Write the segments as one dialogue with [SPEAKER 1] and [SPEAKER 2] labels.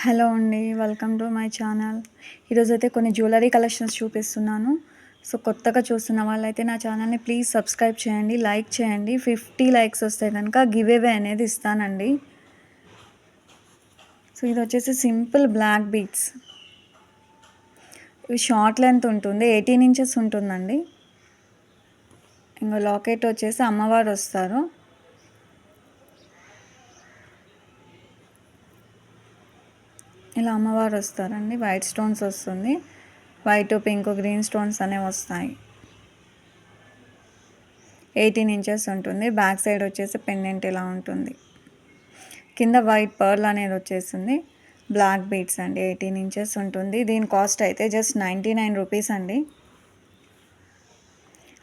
[SPEAKER 1] Hello అండి. Welcome to my channel. ఈరోజైతే కొన్ని జ్యువెలరీ కలెక్షన్స్ చూపిస్తున్నాను. సో, కొత్తగా చూస్తున్న వాళ్ళైతే నా ఛానల్‌ని ప్లీజ్ సబ్స్క్రైబ్ చేయండి, లైక్ చేయండి. 50 లైక్స్ వస్తే గనక గివ్ అవే అనేది ఇస్తానండి. సో, ఇదొచ్చేసి సింపుల్ బ్లాక్ బీడ్స్. ఇవి షార్ట్ లెంత్ ఉంటుంది. 18 ఇంచెస్ ఉంటుందండి. ఇంకో లాకెట్ వచ్చేసి అమ్మవారు వస్తారు. ఇలా అమ్మవారు వస్తారండి. వైట్ స్టోన్స్ వస్తుంది. వైట్, పింక్, గ్రీన్ స్టోన్స్ అనేవి వస్తాయి. 18 ఇంచెస్ ఉంటుంది. బ్యాక్ సైడ్ వచ్చేసి పెండెంట్ ఇలా ఉంటుంది. కింద వైట్ పర్ల్ అనేది వచ్చేసింది. బ్లాక్ బీడ్స్ అండి. 18 ఇంచెస్ ఉంటుంది. దీని కాస్ట్ అయితే జస్ట్ 99 రూపీస్ అండి.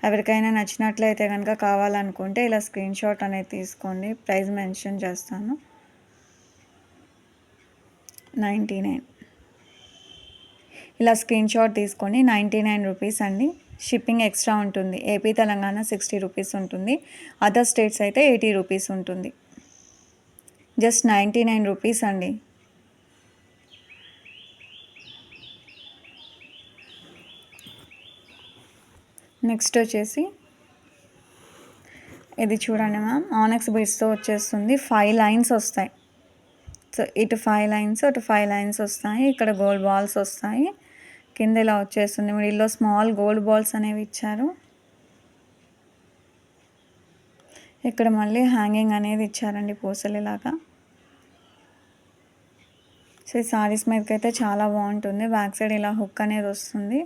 [SPEAKER 1] ఎవరికైనా నచ్చినట్లయితే కనుక కావాలనుకుంటే ఇలా స్క్రీన్ షాట్ అనేది తీసుకోండి. ప్రైస్ మెన్షన్ చేస్తాను. 99. ఇలా స్క్రీన్ షాట్ తీసుకొని 99 రూపీస్ అండి. షిప్పింగ్ ఎక్స్ట్రా ఉంటుంది. ఏపీ తెలంగాణ 60 రూపీస్ ఉంటుంది. అదర్ స్టేట్స్ అయితే 80 రూపీస్ ఉంటుంది. జస్ట్ 99 రూపీస్ అండి. నెక్స్ట్ వచ్చేసి ఇది చూడండి మ్యామ్, ఆనెక్స్ బీడ్స్తో వచ్చేస్తుంది. 5 లైన్స్ వస్తాయి. సో ఇటు 5 లైన్స్, అటు 5 లైన్స్ వస్తాయి. ఇక్కడ గోల్డ్ బాల్స్ వస్తాయి. కింద ఇలా వచ్చేస్తుంది. మిడిల్లో స్మాల్ గోల్డ్ బాల్స్ అనేవి ఇచ్చారు. ఇక్కడ మళ్ళీ హ్యాంగింగ్ అనేది ఇచ్చారండి పూసలిలాగా. సో ఈ సారీస్ మీదకి అయితే చాలా బాగుంటుంది. బ్యాక్ సైడ్ ఇలా హుక్ అనేది వస్తుంది.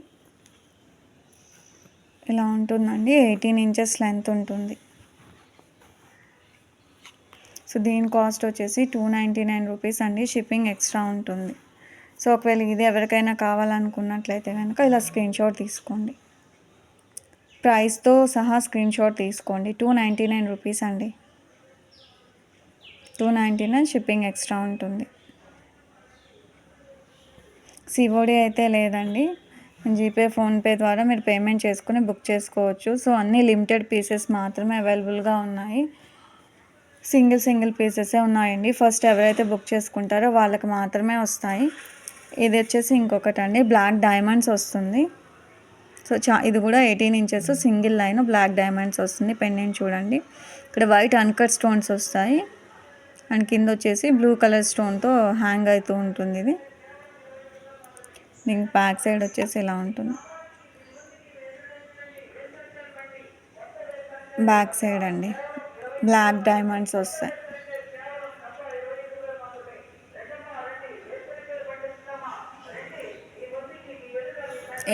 [SPEAKER 1] ఇలా ఉంటుందండి. 18 ఇంచెస్ లెంత్ ఉంటుంది. సో దీని కాస్ట్ వచ్చేసి 299 రూపీస్ అండి. షిప్పింగ్ ఎక్స్ట్రా ఉంటుంది. సో ఒకవేళ ఇది ఎవరికైనా కావాలనుకున్నట్లయితే కనుక ఇలా స్క్రీన్ షాట్ తీసుకోండి. ప్రైస్తో సహా స్క్రీన్ షాట్ తీసుకోండి. 299 రూపీస్ అండి. 299 షిప్పింగ్ ఎక్స్ట్రా ఉంటుంది. సిఓడి అయితే లేదండి. జీపే, ఫోన్పే ద్వారా మీరు పేమెంట్ చేసుకుని బుక్ చేసుకోవచ్చు. సో అన్నీ లిమిటెడ్ పీసెస్ మాత్రమే అవైలబుల్గా ఉన్నాయి. సింగిల్ పీసెసే ఉన్నాయండి. ఫస్ట్ ఎవరైతే బుక్ చేసుకుంటారో వాళ్ళకి మాత్రమే వస్తాయి. ఇది వచ్చేసి ఇంకొకటి అండి, బ్లాక్ డైమండ్స్ వస్తుంది. సో ఇది కూడా 18 inches single line black diamonds వస్తుంది. పెండెంట్ చూడండి. ఇక్కడ వైట్ అన్కట్ స్టోన్స్ వస్తాయి. అండ్ కింద వచ్చేసి బ్లూ కలర్ స్టోన్తో హ్యాంగ్ అవుతూ ఉంటుంది. ఇది దీనికి బ్యాక్ సైడ్ వచ్చేసి ఇలా ఉంటుంది. బ్యాక్ సైడ్ అండి బ్లాక్ డైమండ్స్ వస్తాయి.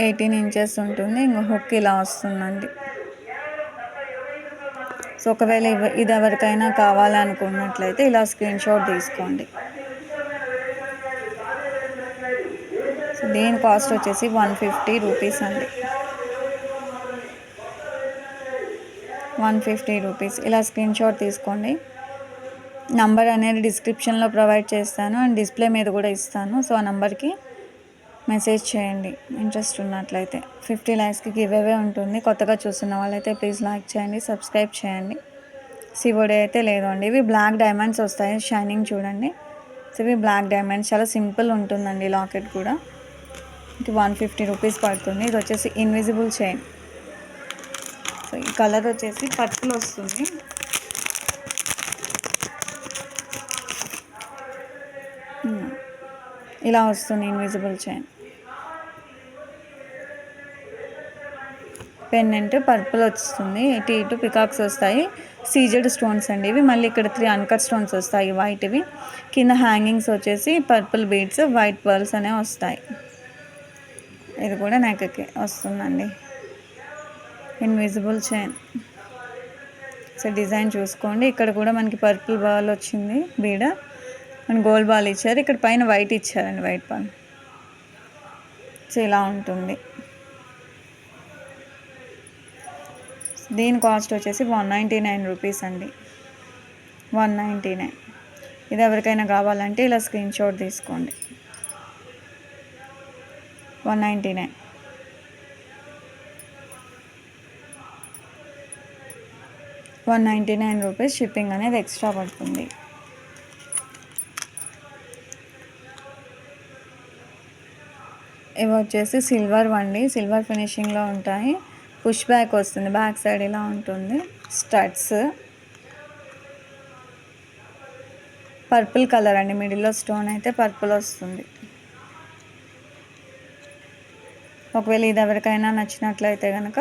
[SPEAKER 1] ఎయిటీన్ ఇంచెస్ ఉంటుంది. ఇంకో హుక్ ఇలా వస్తుందండి. సో ఒకవేళ ఇది ఎవరికైనా కావాలనుకున్నట్లయితే ఇలా స్క్రీన్ షాట్ తీసుకోండి. సో దీని కాస్ట్ వచ్చేసి 150 రూపీస్ అండి. 150 రూపీస్. ఇలా స్క్రీన్ షాట్ తీసుకోండి. నంబర్ అనేది డిస్క్రిప్షన్లో ప్రొవైడ్ చేస్తాను అండ్ డిస్ప్లే మీద కూడా ఇస్తాను. సో ఆ నెంబర్కి మెసేజ్ చేయండి ఇంట్రెస్ట్ ఉన్నట్లయితే. 50 లైక్స్కి గివ్ అవే ఉంటుంది. కొత్తగా చూస్తున్న వాళ్ళైతే ప్లీజ్ లైక్ చేయండి, సబ్స్క్రైబ్ చేయండి. సిఓడి అయితే లేదు అండి. ఇవి బ్లాక్ డైమండ్స్ వస్తాయి. షైనింగ్ చూడండి. సో ఇవి బ్లాక్ డైమండ్స్. చాలా సింపుల్ ఉంటుందండి. లాకెట్ కూడా ఇది 150 రూపీస్ పడుతుంది. ఇది వచ్చేసి ఇన్విజిబుల్ చైన్. సో ఈ కలర్ వచ్చేసి పర్పుల్ వస్తుంది. ఇలా వస్తుంది ఇన్విజిబుల్ చైన్. పెండెంట్ పర్పుల్ వస్తుంది. ఇటు పికాక్స్ వస్తాయి. సీజెడ్ స్టోన్స్ అండి ఇవి. మళ్ళీ ఇక్కడ 3 అన్కట్ స్టోన్స్ వస్తాయి వైట్వి. కింద హ్యాంగింగ్స్ వచ్చేసి పర్పుల్ బీడ్స్, వైట్ పర్ల్స్ అనేవి వస్తాయి. ఇది కూడా నెక్కి వస్తుందండి. Invisible chain. సో డిజైన్ చూసుకోండి. ఇక్కడ కూడా మనకి పర్పుల్ బాల్ వచ్చింది బీడ అండ్ గోల్డ్ బాల్ ఇచ్చారు. ఇక్కడ పైన వైట్ ఇచ్చారండి, వైట్ బాల్. సో ఇలా ఉంటుంది. దీని కాస్ట్ వచ్చేసి 199 రూపీస్ అండి. 199. ఇది ఎవరికైనా కావాలంటే ఇలా స్క్రీన్ షాట్ తీసుకోండి. 199. 199 రూపీస్. షిప్పింగ్ అనేది ఎక్స్ట్రా పడుతుంది. ఇవి వచ్చేసి సిల్వర్ వండి, సిల్వర్ ఫినిషింగ్లో ఉంటాయి. పుష్ బ్యాక్ వస్తుంది, బ్యాక్ సైడ్ ఇలా ఉంటుంది. స్టడ్స్ పర్పుల్ కలర్ అండి, మిడిల్లో స్టోన్ అయితే పర్పుల్ వస్తుంది. ఒకవేళ ఇది ఎవరికైనా నచ్చినట్లయితే కనుక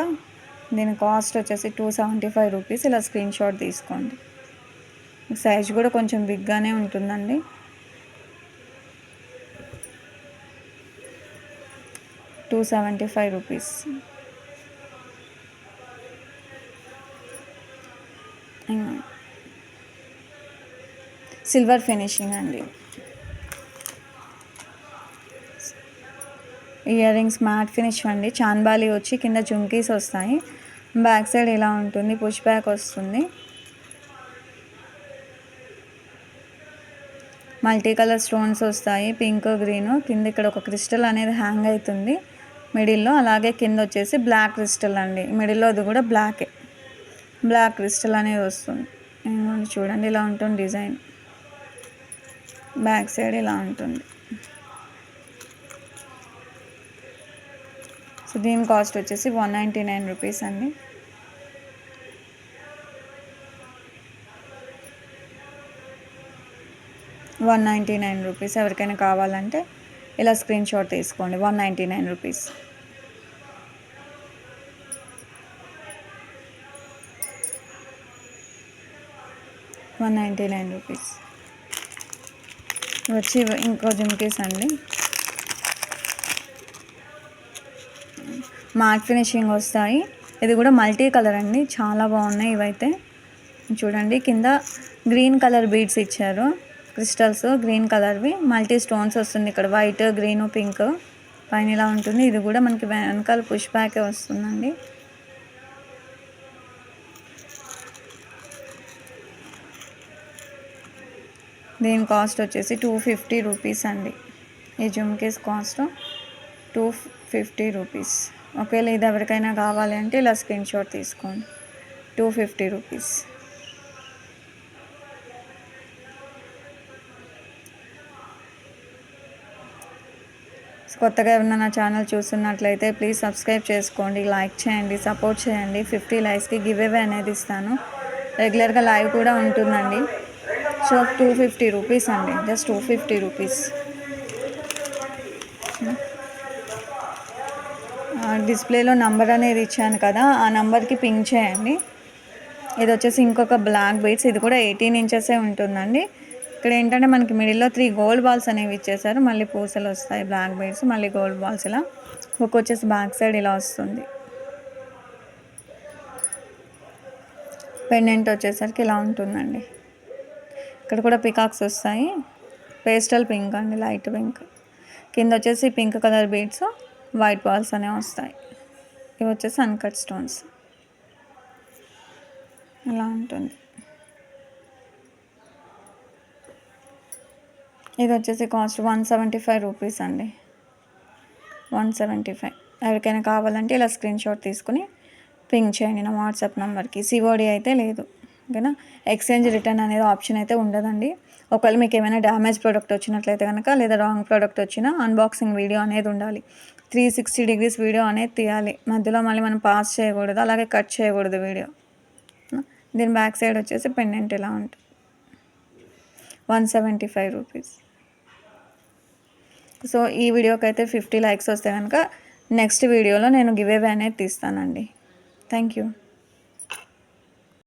[SPEAKER 1] దీని కాస్ట్ వచ్చేసి 275 రూపీస్. ఇలా స్క్రీన్ షాట్ తీసుకోండి. సైజ్ కూడా కొంచెం బిగ్గానే ఉంటుందండి. ₹275. సిల్వర్ ఫినిషింగ్ అండి. ఇయర్ రింగ్స్ మ్యాట్ ఫినిష్ అండి. చాన్బాలి వచ్చి కింద జుంకీస్ వస్తాయి. బ్యాక్ సైడ్ ఇలా ఉంటుంది, పుష్ బ్యాక్ వస్తుంది. మల్టీ కలర్ స్టోన్స్ వస్తాయి, పింక్ గ్రీన్. కింద ఇక్కడ ఒక క్రిస్టల్ అనేది హ్యాంగ్ అవుతుంది మిడిల్లో. అలాగే కింద వచ్చేసి బ్లాక్ క్రిస్టల్ అండి, మిడిల్లో అది కూడా బ్లాకే. బ్లాక్ క్రిస్టల్ అనేది వస్తుంది. చూడండి ఇలా ఉంటుంది డిజైన్. బ్యాక్ సైడ్ ఇలా ఉంటుంది. సో దీని కాస్ట్ వచ్చేసి 199 రూపీస్ అండి. ₹199. ఎవరికైనా కావాలంటే ఇలా స్క్రీన్ షాట్ తీసుకోండి. 199 రూపీస్. ₹199 వచ్చి ఇంకో జుమ్కీస్ అండి. మ్యాట్ ఫినిషింగ్ వస్తాయి. ఇది కూడా మల్టీ కలర్ అండి, చాలా బాగున్నాయి ఇవైతే. చూడండి కింద గ్రీన్ కలర్ బీడ్స్ ఇచ్చారు, క్రిస్టల్స్ గ్రీన్ కలర్వి. మల్టీ స్టోన్స్ వస్తుంది ఇక్కడ, వైట్, గ్రీన్, పింక్ పైన ఇలా ఉంటుంది. ఇది కూడా మనకి వెనకాల పుష్ బ్యాకే వస్తుందండి. దీని కాస్ట్ వచ్చేసి 250 రూపీస్ అండి. ఈ జుమ్కీస్ కాస్ట్ 250 రూపీస్. ఒకవేళ ఇది ఎవరికైనా కావాలి అంటే ఇలా స్క్రీన్ షాట్ తీసుకోండి. 250 రూపీస్. కొత్తగా ఎవరైనా నా ఛానల్ చూస్తున్నట్లయితే ప్లీజ్ సబ్స్క్రైబ్ చేసుకోండి, లైక్ చేయండి, సపోర్ట్ చేయండి. 50 లైక్స్కి గివ్ అవే అనేది ఇస్తాను. రెగ్యులర్గా లైవ్ కూడా ఉంటుందండి. సో 250 రూపీస్ అండి, జస్ట్ 250 రూపీస్. డిస్ప్లేలో నంబర్ అనేది ఇచ్చాను కదా, ఆ నెంబర్కి పింక్ చేయండి. ఇది వచ్చేసి ఇంకొక బ్లాక్ బీడ్స్, ఇది కూడా 18 ఇంచెసే ఉంటుందండి. ఇక్కడ ఏంటంటే మనకి మిడిల్లో 3 గోల్డ్ బాల్స్ అనేవి ఇచ్చేసారు. మళ్ళీ పూసలు వస్తాయి, బ్లాక్ బీడ్స్, మళ్ళీ గోల్డ్ బాల్స్. ఇలా హుక్ వచ్చేసి బ్యాక్ సైడ్ ఇలా వస్తుంది. పెండెంట్ వచ్చేసరికి ఇలా ఉంటుందండి. ఇక్కడ కూడా పికాక్స్ వస్తాయి, పేస్టల్ పింక్ అండి, లైట్ పింక్. కింద వచ్చేసి pink colour beads, white balls అనేవి వస్తాయి. ఇవి వచ్చేసి అన్కట్ స్టోన్స్. ఇలా ఉంటుంది. ఇది వచ్చేసి కాస్ట్ 175 రూపీస్ అండి. 175. ఎవరికైనా కావాలంటే ఇలా స్క్రీన్ షాట్ తీసుకుని పింక్ చేయండి నా వాట్సాప్ నెంబర్కి. సిఓడి అయితే లేదు, ఓకేనా. ఎక్స్చేంజ్ రిటర్న్ అనేది ఆప్షన్ అయితే ఉండదండి. ఒకవేళ మీకు ఏమైనా డ్యామేజ్ ప్రోడక్ట్ వచ్చినట్లయితే కనుక, లేదా రాంగ్ ప్రోడక్ట్ వచ్చినా అన్బాక్సింగ్ వీడియో అనేది ఉండాలి. 360 డిగ్రీస్ వీడియో అనేది తీయాలి. మధ్యలో మళ్ళీ మనం పాస్ చేయకూడదు, అలాగే కట్ చేయకూడదు వీడియో. దీని బ్యాక్ సైడ్ వచ్చేసి పెండెంట్ ఇలా ఉంటుంది. 175 రూపీస్. సో ఈ వీడియోకి అయితే 50 లైక్స్ వస్తే కనుక నెక్స్ట్ వీడియోలో నేను గివ్ అవే అనేది తీస్తానండి. Thank you.